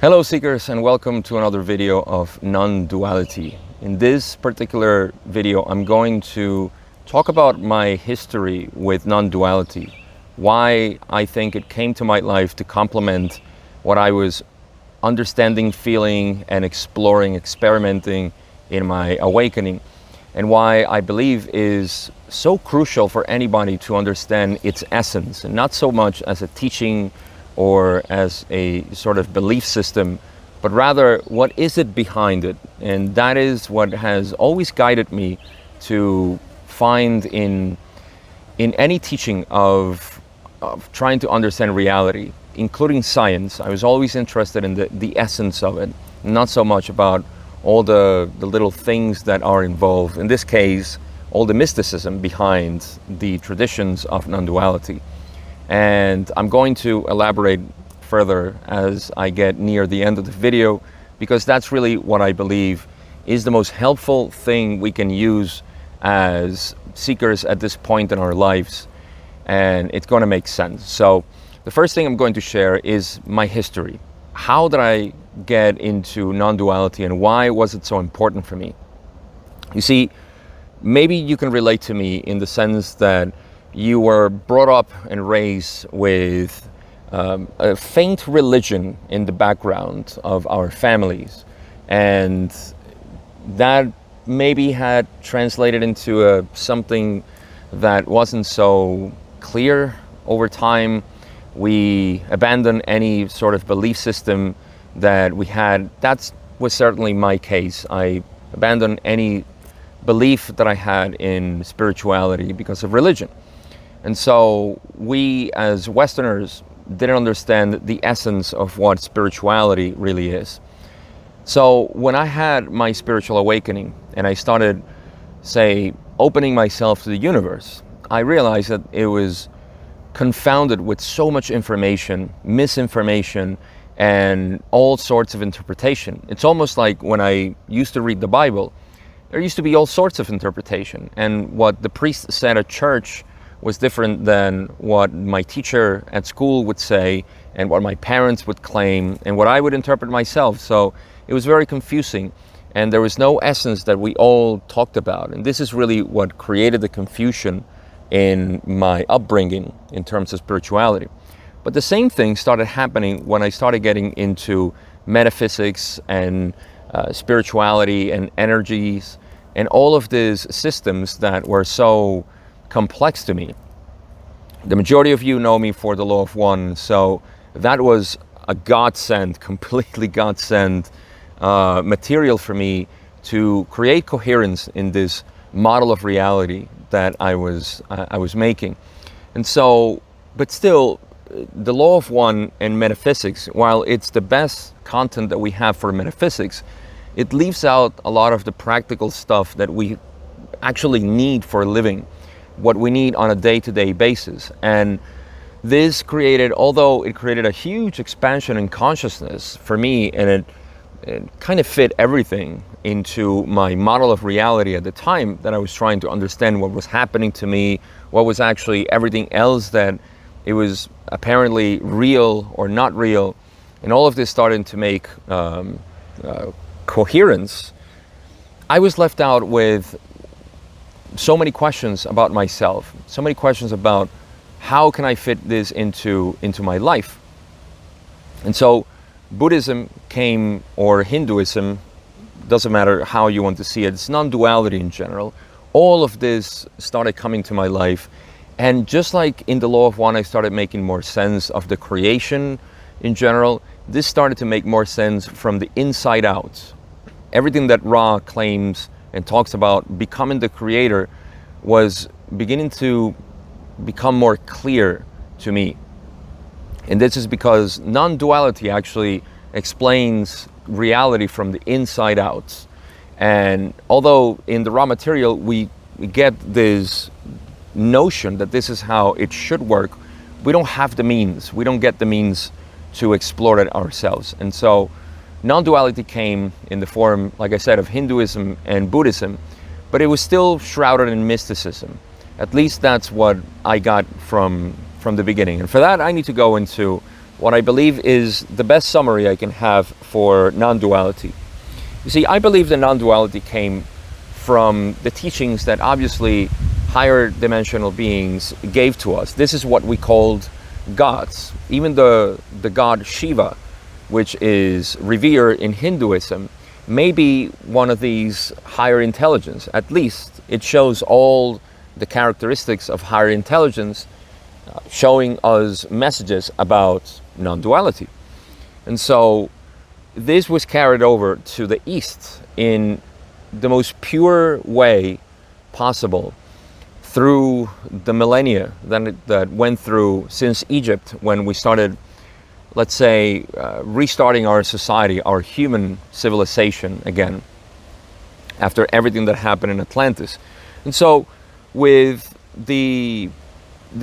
Hello seekers, and welcome to another video of non-duality. In this particular video I'm going to talk about my history with non-duality, why I think it came to my life to complement what I was understanding, feeling and exploring, experimenting in my awakening, and why I believe is so crucial for anybody to understand its essence, and not so much as a teaching or as a sort of belief system, but rather what is it behind it. And that is what has always guided me to find in any teaching of trying to understand reality, including science. I was always interested in the essence of it, not so much about all the little things that are involved. In this case, all the mysticism behind the traditions of non-duality. And I'm going to elaborate further as I get near the end of the video, because that's really what I believe is the most helpful thing we can use as seekers at this point in our lives, and it's going to make sense. So the first thing I'm going to share is my history. How did I get into non-duality and why was it so important for me? You see, maybe you can relate to me in the sense that you were brought up and raised with a faint religion in the background of our families, and that maybe had translated into something that wasn't so clear over time. We abandoned any sort of belief system that we had. That was certainly my case. I abandoned any belief that I had in spirituality because of religion. And so we as Westerners didn't understand the essence of what spirituality really is. So when I had my spiritual awakening and I started, say, opening myself to the universe, I realized that it was confounded with so much information, misinformation, and all sorts of interpretation. It's almost like when I used to read the Bible, there used to be all sorts of interpretation. And what the priest said at church was different than what my teacher at school would say, and what my parents would claim, and what I would interpret myself. So it was very confusing, and there was no essence that we all talked about. And this is really what created the confusion in my upbringing in terms of spirituality. But the same thing started happening when I started getting into metaphysics and spirituality and energies and all of these systems that were so complex to me. The majority of you know me for the Law of One, so that was a godsend, completely godsend material for me to create coherence in this model of reality that I was making. And so, but still, the Law of One and metaphysics, while it's the best content that we have for metaphysics, it leaves out a lot of the practical stuff that we actually need for a living, what we need on a day-to-day basis. And this created, although it created a huge expansion in consciousness for me, and it kind of fit everything into my model of reality at the time that I was trying to understand what was happening to me, what was actually everything else that it was apparently real or not real, and all of this started to make coherence. I was left out with so many questions about myself, so many questions about how can I fit this into my life. And so Buddhism came, or Hinduism, doesn't matter how you want to see it, it's non-duality in general. All of this started coming to my life, and just like in the Law of One, I started making more sense of the creation in general. This started to make more sense from the inside out. Everything that Ra claims and talks about becoming the creator was beginning to become more clear to me. And this is because non-duality actually explains reality from the inside out. And although in the raw material we get this notion that this is how it should work, we don't have the means. We don't get the means to explore it ourselves. And so non-duality came in the form, like I said, of Hinduism and Buddhism, but it was still shrouded in mysticism. At least that's what I got from the beginning. And for that, I need to go into what I believe is the best summary I can have for non-duality. You see, I believe the non-duality came from the teachings that obviously higher dimensional beings gave to us. This is what we called gods. Even the god Shiva, which is revered in Hinduism, may be one of these higher intelligence. At least it shows all the characteristics of higher intelligence, showing us messages about non-duality. And so this was carried over to the East in the most pure way possible through the millennia that went through since Egypt, when we started, let's say, restarting our society, our human civilization again, after everything that happened in Atlantis. And so with the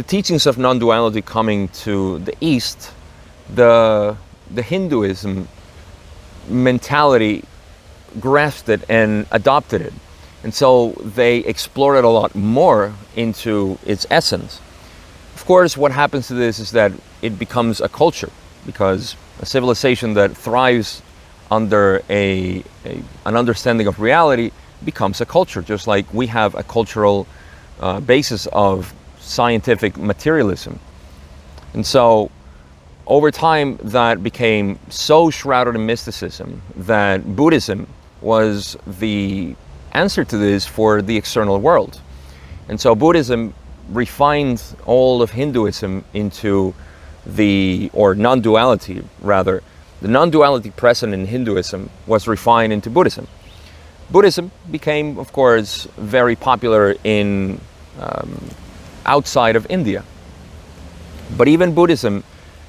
teachings of non-duality coming to the East, the Hinduism mentality grasped it and adopted it. And so they explored it a lot more into its essence. Of course, what happens to this is that it becomes a culture, because a civilization that thrives under an understanding of reality becomes a culture, just like we have a cultural basis of scientific materialism. And so over time, that became so shrouded in mysticism that Buddhism was the answer to this for the external world. And so Buddhism refined all of Hinduism into or non-duality rather. The non-duality present in Hinduism was refined into Buddhism. Buddhism became, of course, very popular in outside of India. But even Buddhism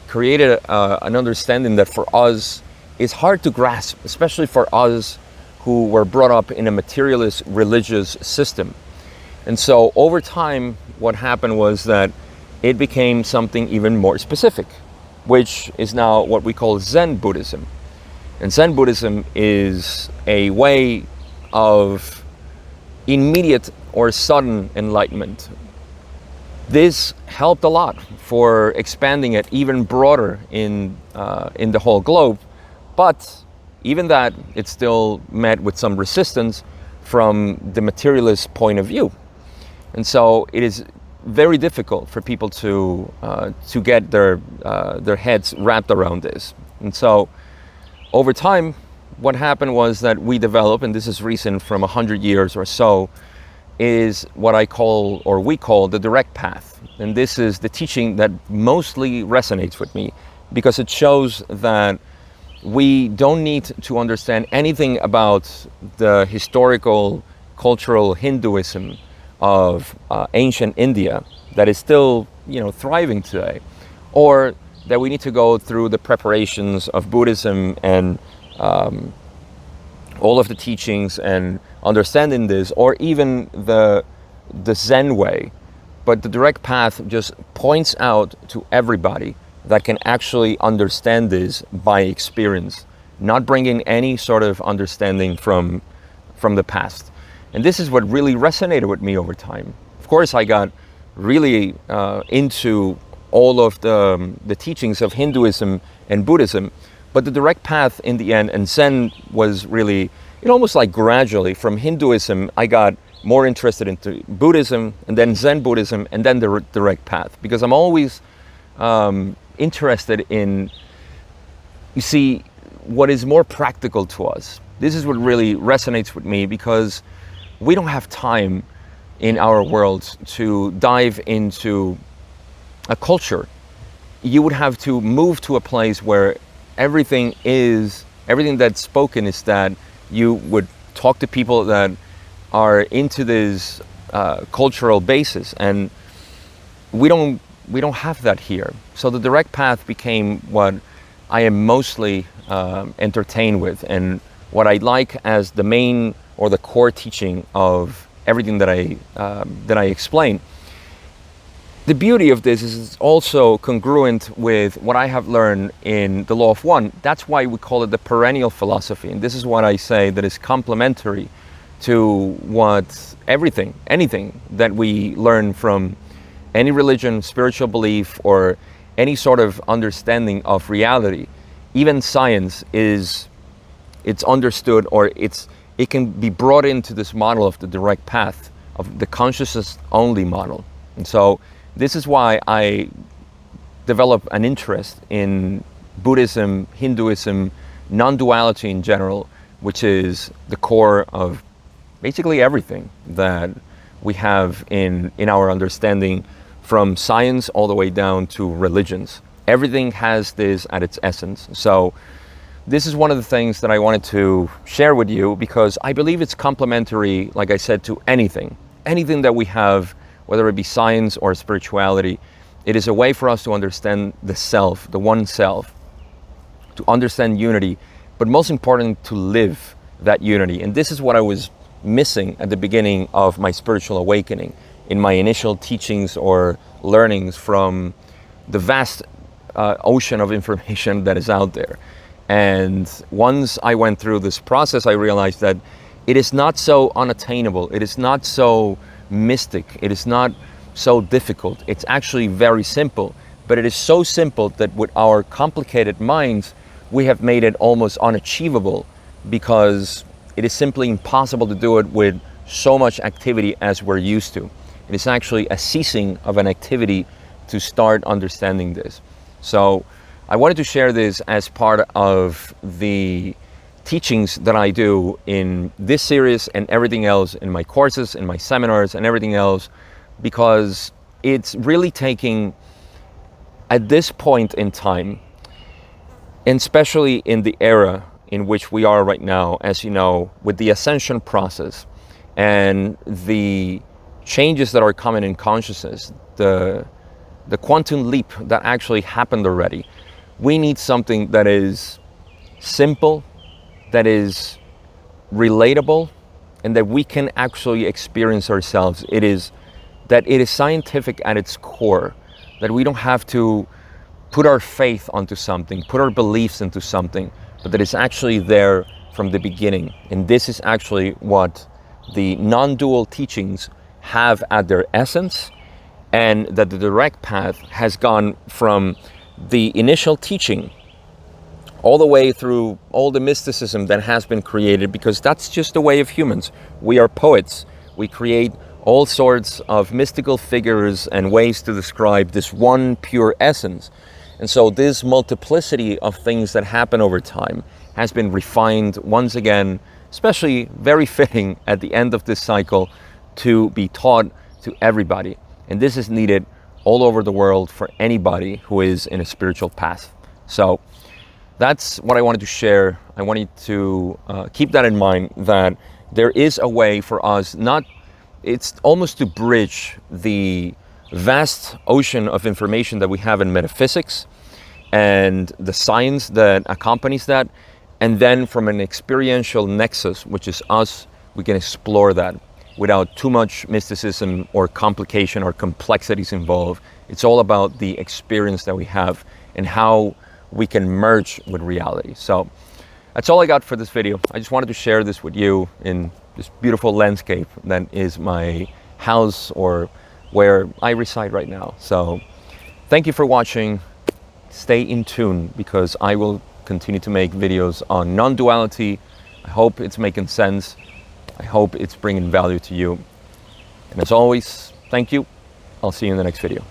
created an understanding that for us is hard to grasp, especially for us who were brought up in a materialist religious system. And so over time, what happened was that it became something even more specific, which is now what we call Zen Buddhism. And Zen Buddhism is a way of immediate or sudden enlightenment. This helped a lot for expanding it even broader in the whole globe, but even that, it's still met with some resistance from the materialist point of view. And so it is very difficult for people to get their heads wrapped around this. And so over time, what happened was that we developed, and this is recent from 100 years or so, is what I call, or we call, the direct path. And this is the teaching that mostly resonates with me, because it shows that we don't need to understand anything about the historical, cultural Hinduism of ancient India that is still, thriving today, or that we need to go through the preparations of Buddhism and all of the teachings and understanding this, or even the Zen way. But the direct path just points out to everybody that can actually understand this by experience, not bringing any sort of understanding from the past. And this is what really resonated with me over time. Of course, I got really into all of the teachings of Hinduism and Buddhism, but the direct path in the end, and Zen was really, almost like gradually from Hinduism, I got more interested into Buddhism, and then Zen Buddhism, and then the direct path, because I'm always interested in, what is more practical to us. This is what really resonates with me, because we don't have time in our world to dive into a culture. You would have to move to a place where everything that's spoken is that you would talk to people that are into this cultural basis, and we don't have that here. So the direct path became what I am mostly entertained with, and what I like as the main or the core teaching of everything that I explain. The beauty of this is it's also congruent with what I have learned in the Law of One. That's why we call it the perennial philosophy. And this is what I say that is complementary to anything that we learn from any religion, spiritual belief, or any sort of understanding of reality, even science, it's understood, or it can be brought into this model of the direct path, of the consciousness only model. And so this is why I develop an interest in Buddhism, Hinduism, non-duality in general, which is the core of basically everything that we have in our understanding, from science all the way down to religions. Everything has this at its essence. So this is one of the things that I wanted to share with you, because I believe it's complementary, like I said, to anything that we have, whether it be science or spirituality. It is a way for us to understand the self, the one self, to understand unity, but most important, to live that unity. And this is what I was missing at the beginning of my spiritual awakening, in my initial teachings or learnings from the vast ocean of information that is out there. And once I went through this process, I realized that it is not so unattainable, it is not so mystic, it is not so difficult. It's actually very simple, but it is so simple that with our complicated minds, we have made it almost unachievable, because it is simply impossible to do it with so much activity as we're used to. It is actually a ceasing of an activity to start understanding this. So I wanted to share this as part of the teachings that I do in this series and everything else, in my courses, in my seminars and everything else, because it's really taking, at this point in time, and especially in the era in which we are right now, as you know, with the ascension process and the changes that are coming in consciousness, the quantum leap that actually happened already, we need something that is simple, that is relatable, and that we can actually experience ourselves. It is scientific at its core, that we don't have to put our faith onto something, put our beliefs into something, but that it's actually there from the beginning. And this is actually what the non-dual teachings have at their essence, and that the direct path has gone from the initial teaching all the way through all the mysticism that has been created, because that's just the way of humans. We are poets. We create all sorts of mystical figures and ways to describe this one pure essence. And so this multiplicity of things that happen over time has been refined once again, especially very fitting at the end of this cycle, to be taught to everybody. And this is needed all over the world for anybody who is in a spiritual path. So that's what I wanted to share. I wanted to keep that in mind, that there is a way for us, it's almost to bridge the vast ocean of information that we have in metaphysics and the science that accompanies that, and then from an experiential nexus, which is us, we can explore that without too much mysticism or complication or complexities involved. It's all about the experience that we have and how we can merge with reality. So that's all I got for this video. I just wanted to share this with you in this beautiful landscape that is my house, or where I reside right now. So thank you for watching. Stay in tune, because I will continue to make videos on non-duality. I hope it's making sense. I hope it's bringing value to you. And as always, thank you. I'll see you in the next video.